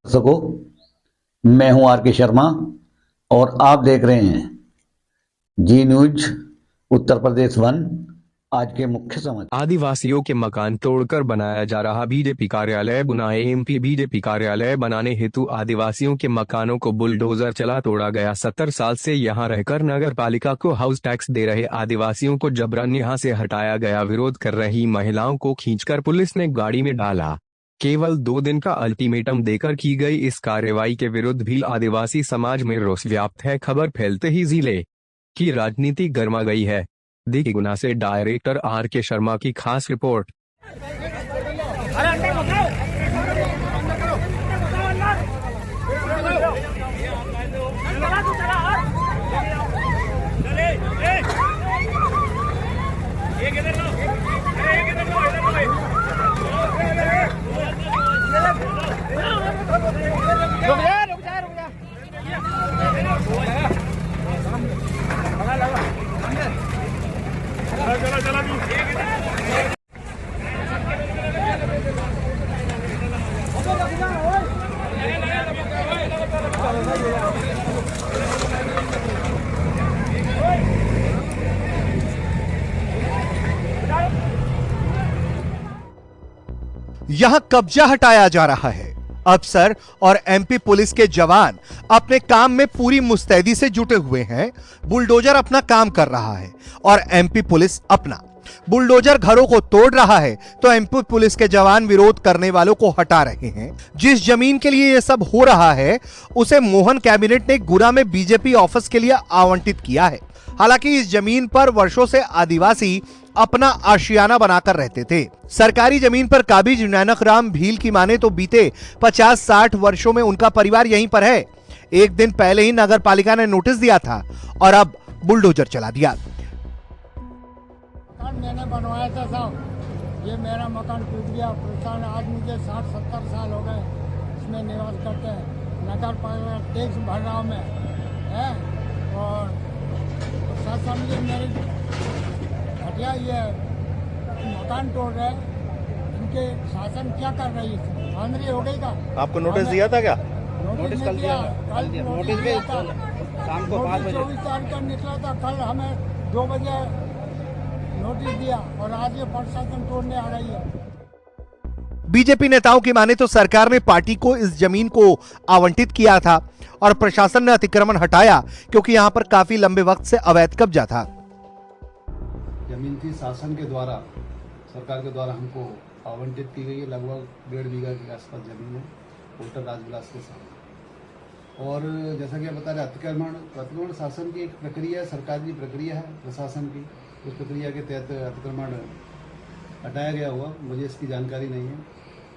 दर्शकों, मैं हूं आर के शर्मा और आप देख रहे हैं जी न्यूज उत्तर प्रदेश वन। आज के मुख्य समाचार। आदिवासियों के मकान तोड़कर बनाया जा रहा बीजेपी कार्यालय बुनाए। एमपी बीजेपी कार्यालय बनाने हेतु आदिवासियों के मकानों को बुलडोजर चला तोड़ा गया। 70 साल से यहां रहकर नगर पालिका को हाउस टैक्स दे रहे आदिवासियों को जबरन यहां से हटाया गया। विरोध कर रही महिलाओं को खींचकर पुलिस ने गाड़ी में डाला। केवल 2 दिन का अल्टीमेटम देकर की गई इस कार्रवाई के विरुद्ध भी आदिवासी समाज में रोष व्याप्त है। खबर फैलते ही जिले की राजनीति गर्मा गई है। देखिए गुना से डायरेक्टर आर के शर्मा की खास रिपोर्ट। यहां कब्जा हटाया जा रहा है। अफसर और एमपी पुलिस के जवान अपने काम में पूरी मुस्तैदी से जुटे हुए हैं। बुलडोजर अपना काम कर रहा है और एमपी पुलिस अपना। बुलडोजर घरों को तोड़ रहा है तो एमपी पुलिस के जवान विरोध करने वालों को हटा रहे हैं। जिस जमीन के लिए यह सब हो रहा है उसे मोहन कैबिनेट ने गुना में बीजेपी ऑफिस के लिए आवंटित किया है। हालांकि इस जमीन पर वर्षों से आदिवासी अपना आशियाना बनाकर रहते थे। सरकारी जमीन पर काबिज नानक राम भील की माने तो बीते 50-60 वर्षों में उनका परिवार यहीं पर है। एक दिन पहले ही नगर पालिका ने नोटिस दिया था और अब बुलडोजर चला दिया। मैंने बनवाया था साहब, ये मेरा मकान टूट गया। परेशान आज मुझे 60-70 साल हो गए इसमें निवास करते हैं। नगर पालिका टैक्स भर रहा हूँ मैं है और प्रशासन ये मेरी घटिया ये मकान तोड़ रहे। इनके शासन क्या कर रही है? आंधी हो गई का? आपको नोटिस दिया था क्या? नोटिस कल दिया। कल नोटिस दिया था शाम को 5 बजे। 24 तारीख का निकला था। कल हमें 2 बजे नोटिस दिया और आज ये प्रशासन तोड़ने आ रही है। बीजेपी नेताओं की माने तो सरकार ने पार्टी को इस जमीन को आवंटित किया था और प्रशासन ने अतिक्रमण हटाया क्योंकि यहां पर काफी लंबे वक्त से अवैध कब्जा था। जमीन थी शासन के द्वारा, सरकार के द्वारा हमको आवंटित की गई है। लगभग 1.5 बीघा के आसपास जमीन है होटल राजविलास के साथ। और जैसा कि आप बता रहे अतिक्रमण शासन की एक प्रक्रिया है, सरकार की प्रक्रिया है प्रशासन की। उस प्रक्रिया के तहत अतिक्रमण हटाया गया हुआ, मुझे इसकी जानकारी नहीं है।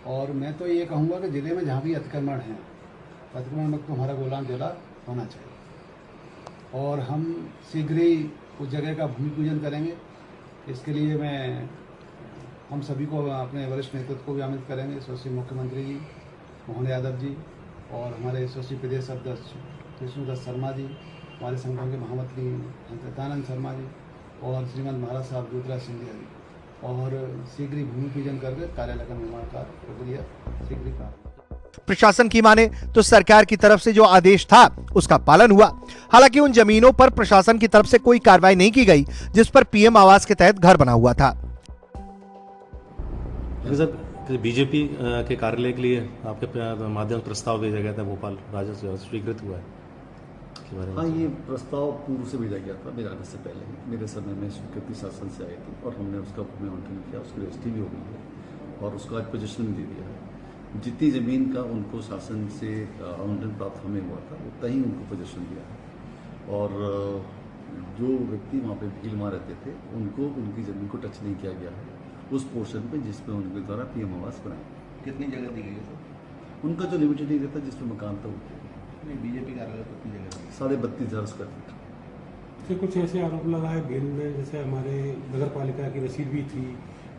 और मैं तो ये कहूँगा कि ज़िले में जहाँ भी अतिक्रमण है, अतिक्रमण मुक्त हमारा गोलाम जिला होना चाहिए और हम शीघ्र ही उस जगह का भूमि पूजन करेंगे। इसके लिए हम सभी को, अपने वरिष्ठ नेतृत्व को भी आमंत्रित करेंगे। यशस्वी मुख्यमंत्री जी मोहन यादव जी और हमारे यशस्वी प्रदेश अध्यक्ष विष्णुदत्त शर्मा जी, हमारे संगठन के महामंत्री सत्यानंद शर्मा जी और श्रीमंत महाराज साहब ज्योतिराज सिंधिया जी, और शीघ्र ही भूमि पूजन करके कार्यालय का निर्माण का प्रक्रिया शीघ्र ही कार्य। प्रशासन की माने तो सरकार की तरफ से जो आदेश था उसका पालन हुआ। हालांकि उन जमीनों पर प्रशासन की तरफ से कोई कार्रवाई नहीं की गई जिस पर पीएम आवास के तहत घर बना हुआ था। सर, बीजेपी के कार्यालय के लिए आपके माध्यम से प्रस्ताव भेजा गया था, भोपाल राजस्व स्वीकृत हुआ है। हाँ, ये प्रस्ताव पूर्व से भेजा गया था। मेरे आने से पहले मेरे समय में स्वीकृति शासन से आई थी और हमने उसका भूमि आवंटन किया। उसकी रजिस्ट्री भी हो गई है और उसको आज पोजीशन में दे दिया है। जितनी ज़मीन का उनको शासन से आवंटन प्राप्त हमें हुआ था उतना ही उनको पोजीशन दिया है। और जो व्यक्ति वहाँ पे भील मार रहते थे उनको उनकी ज़मीन को टच नहीं किया गया है उस पोर्शन पे जिसपे उनके द्वारा पीएम आवास बनाया। कितनी जगह दी गई है सर? उनका जो लिमिटेड एरिया था जिसपे मकान था वो बीजेपी कार्यालय कितनी जगह? 32,500 स्क्वायर फीट। से कुछ ऐसे आरोप लगाए भील में, जैसे हमारे नगर पालिका की रसीद भी थी,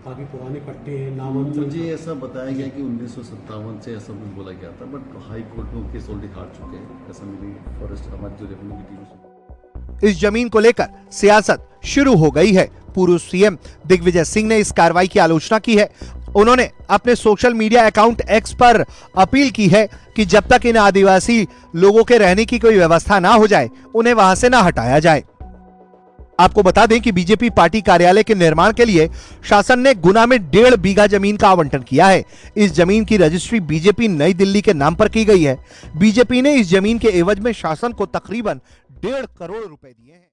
काफ़ी पुराने पट्टे हैं, नामांतरण। मुझे ऐसा बताया गया कि 1957 से ऐसा कुछ बोला गया था, बट हाई कोर्ट में केस ऑलरेडी हार चुके हैं। ऐसा मेरी फॉरेस्ट हमारी जो रेवेन्यू की टीम। इस जमीन को लेकर सियासत शुरू हो गई है। पूर्व सीएम दिग्विजय सिंह ने इस कार्रवाई की आलोचना की है उन्होंने अपने सोशल मीडिया अकाउंट एक्स पर अपील की है कि जब तक इन आदिवासी लोगों के रहने की कोई व्यवस्था ना हो जाए उन्हें वहां से ना हटाया जाए। आपको बता दें कि बीजेपी पार्टी कार्यालय के निर्माण के लिए शासन ने गुना में 1.5 बीघा जमीन का आवंटन किया है। इस जमीन की रजिस्ट्री बीजेपी नई दिल्ली के नाम पर की गई है। बीजेपी ने इस जमीन के एवज में शासन को तकरीबन 1.5 करोड़ रुपए दिए हैं।